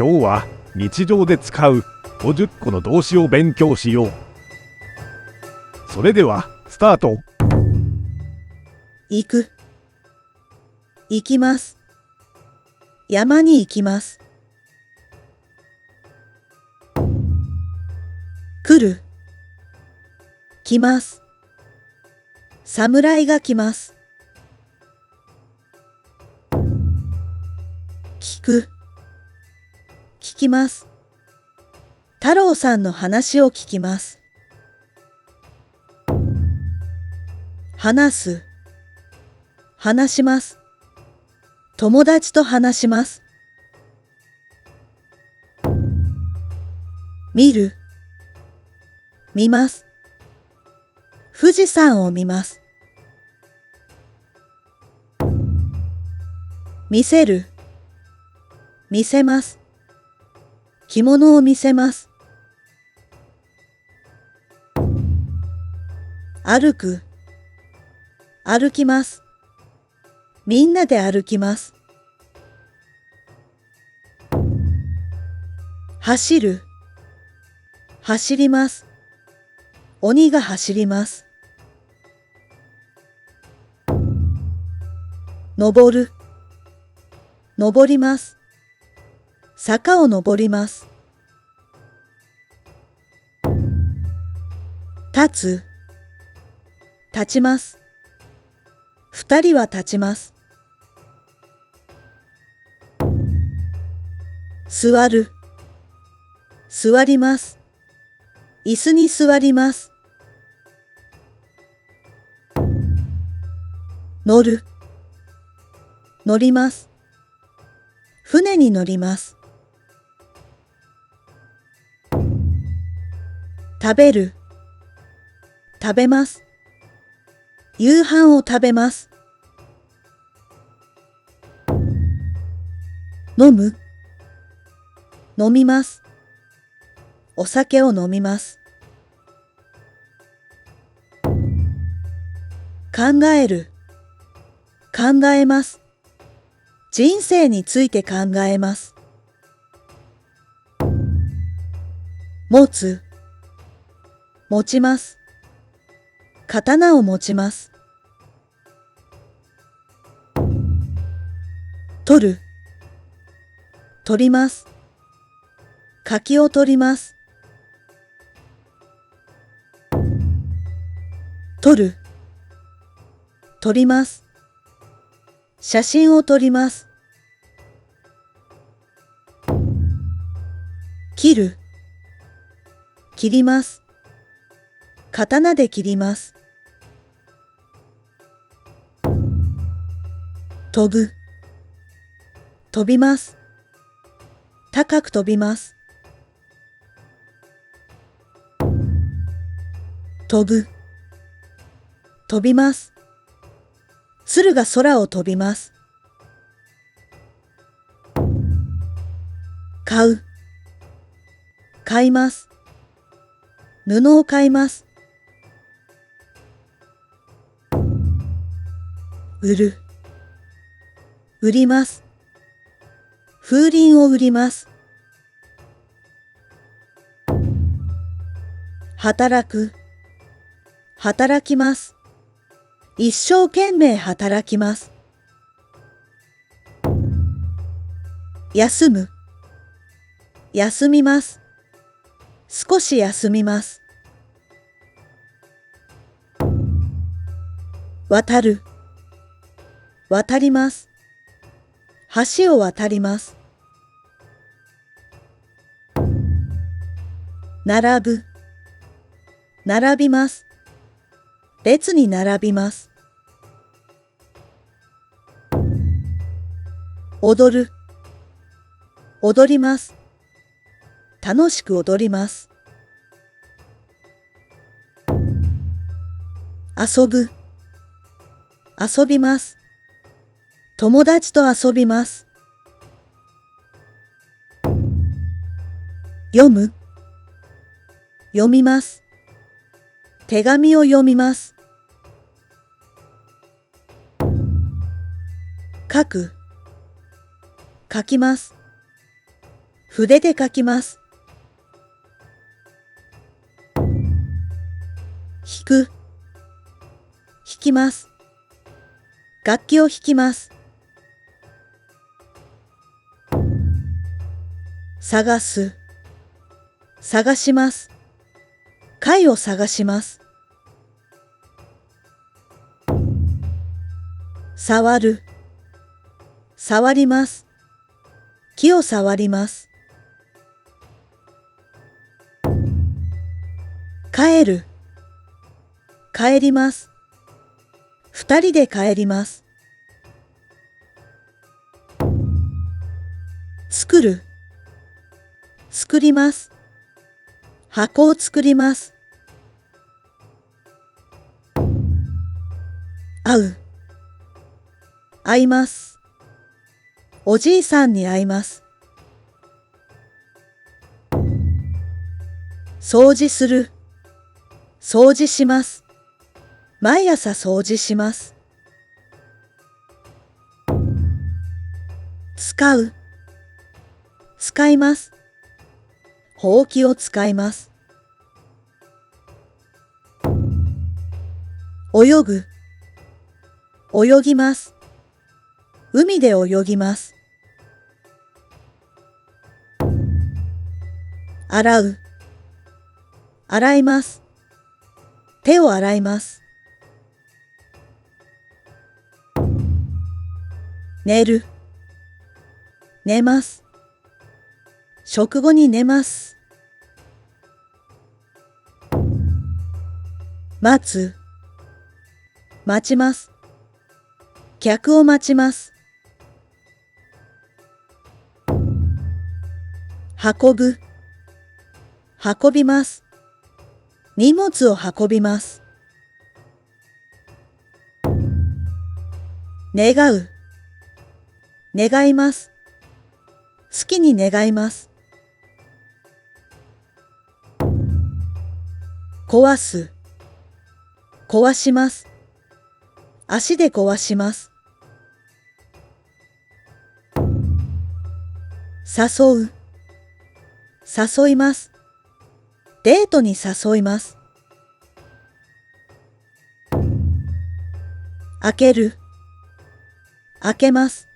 今日は日常で使う50個の動詞を勉強しよう。それではスタート。行く、行きます。山に行きます。来る、来ます。侍が来ます。聞く、聞きます。太郎さんの話を聞きます。話す、話します。友達と話します。見る、見ます。富士山を見ます。見せる、見せます。着物を見せます。歩く、歩きます。みんなで歩きます。走る、走ります。鬼が走ります。登る、登ります。坂を登ります。立つ、立ちます。二人は立ちます。座る、座ります。椅子に座ります。乗る、乗ります。船に乗ります。食べる、食べます。夕飯を食べます。飲む、飲みます。お酒を飲みます。考える、考えます。人生について考えます。持つ、持ちます。刀を持ちます。取る、取ります。柿を取ります。撮る、撮ります。写真を撮ります。切る、切ります。刀で切ります。飛ぶ、飛びます。高く飛びます。飛ぶ、飛びます。鶴が空を飛びます。買う、買います。布を買います。売る、売ります。風鈴を売ります。働く、働きます。一生懸命働きます。休む、休みます。少し休みます。渡る、渡ります。橋を渡ります。並ぶ、並びます。列に並びます。踊る、踊ります。楽しく踊ります。遊ぶ、遊びます。友達と遊びます。読む、読みます。手紙を読みます。書く、書きます。筆で書きます。弾く、弾きます。楽器を弾きます。探す、探します。貝を探します。触る、触ります。木を触ります。帰る、帰ります。二人で帰ります。作る、作ります。箱を作ります。会う、会います。おじいさんに会います。掃除する、掃除します。毎朝掃除します。使う、使います。ほうきを使います。泳ぐ、泳ぎます。海で泳ぎます。洗う、洗います。手を洗います。寝る、寝ます。食後に寝ます。待つ、待ちます。客を待ちます。運ぶ、運びます。荷物を運びます。願う、願います。好きに願います。壊す、壊します。足で壊します。誘う、誘います。デートに誘います。開ける、開けます。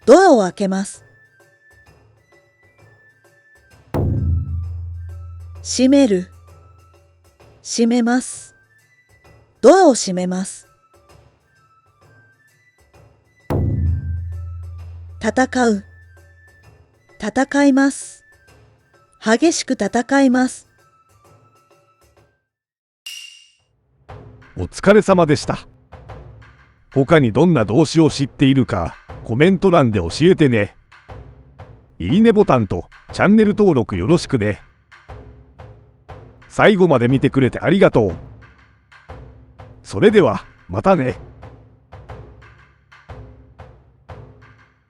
ドアを開けます。閉める、閉めます。ドアを閉めます。戦う、戦います。激しく戦います。お疲れ様でした。他にどんな動詞を知っているかコメント欄で教えてね。いいねボタンとチャンネル登録よろしくね。最後まで見てくれてありがとう。それではまたね。